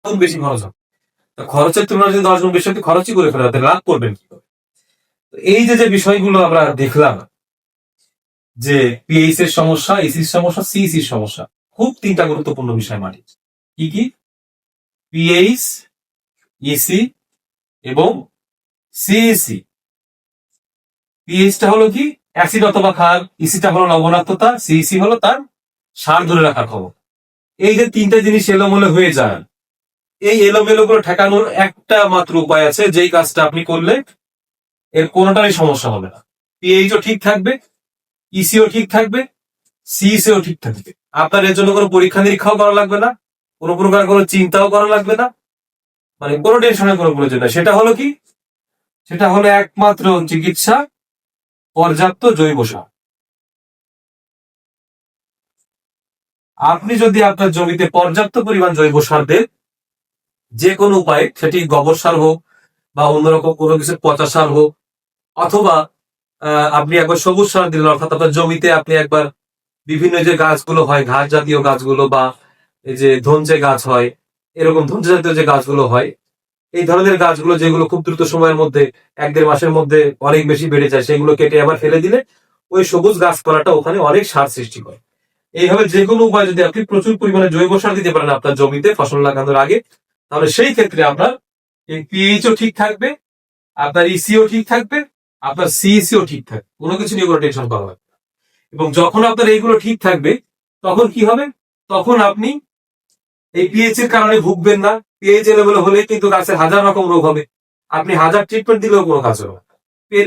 গুণ বেশি খরচ হবে। খরচের তুলনায় যদি 10 গুণ বেশি হয়, খরচই করে ফেলাতে লাভ করবেন কি করে? এই যে বিষয়গুলো আমরা দেখলাম, যে পিএইচ এর সমস্যা, ইসির সমস্যা, সিইসির সমস্যা, খুব তিনটা গুরুত্বপূর্ণ বিষয় মাটির। কি কি? পিএইচ, ইসি এবং সিইসি। পিএইচটা হলো কি? অ্যাসিড অথবা ক্ষার, ইসিটা হলো লবণাক্ততা, সিইসি হলো তার সার ধরে রাখার ক্ষমতা। এই যে তিনটা জিনিস এলোমেলো হয়ে যায়, এই এলোমেলো করে ঠেকানোর একটা মাত্র উপায় আছে, যেই কাজটা আপনি করলে এর কোনোটারই সমস্যা হবে না। পিএইচও ঠিক থাকবে, ইসিও ঠিক থাকবে, সিইসিও ঠিক থাকবে। আপনার এর জন্য কোনো পরীক্ষা নিরীক্ষাও করা লাগবে না, কোনো প্রকার কোনো চিন্তাও করা লাগবে না, মানে কোনো টেনশনের কোনো প্রয়োজন নেই। সেটা হলো কি? সেটা হলো একমাত্র চিকিৎসা, পর্যাপ্ত জৈব সার। আপনি যদি আপনার জমিতে পর্যাপ্ত পরিমাণ জৈব সার দেন, যে কোনো উপায়ে, সেটি গোবর সার হোক বা অন্যরকম কোনো কিছু পচা সার হোক, অথবা আপনি একবার সবুজ সার দিলেন, অর্থাৎ আপনার জমিতে আপনি একবার বিভিন্ন যে গাছগুলো হয়, ঘাস জাতীয় গাছগুলো, বা এই যে ধনচে গাছ হয়, এরকম ধনচে জাতীয় যে গাছগুলো হয়, এই ধরনের গাছগুলো যেগুলো খুব দ্রুত সময়ের মধ্যে 1-1.5 মাসের মধ্যে অনেক বেশি বেড়ে যায়, সেগুলো কেটে আবার ফেলে দিলে ওই সবুজ গাছপালাটা ওখানে অনেক সার সৃষ্টি করে। এইভাবে যে কোনো উপায় যদি আপনি প্রচুর পরিমাণে জৈব সার দিতে পারেন আপনার জমিতে ফসল লাগানোর আগে, তাহলে সেই ক্ষেত্রে আপনার পিএইচও ঠিক থাকবে, আপনার ইসিও ঠিক থাকবে, আপনার সিইসিও ঠিক থাকবে, কোনো কিছু নিয়ে কোনো টেনশন করা হবে না। এবং যখন আপনার এইগুলো ঠিক থাকবে, তখন কি হবে? তখন আপনি এই পিএইচ এর কারণে ভুগবেন না। পিএইচ এলেবেলে হলে কিন্তু গাছের হাজার রকম রোগ হবে, আপনি হাজার ট্রিটমেন্ট দিলেও কোনো কাজ হবে না।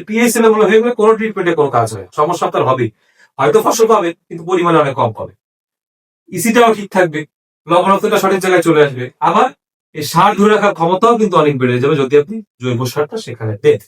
পিএইচ এলেবেলে হয়ে গেলে কোনো ট্রিটমেন্টে কোনো কাজ হয়, সমস্যা আপনার হবেই। হয়তো ফসল পাবেন, কিন্তু পরিমাণে অনেক কম পাবে। ইসিটাও ঠিক থাকবে, লবণাক্ততা সঠিক জায়গায় চলে আসবে, আবার এই সার ধরে রাখার ক্ষমতাও কিন্তু অনেক বেড়ে যাবে যদি আপনি জৈব সারটা সেখানে দেন।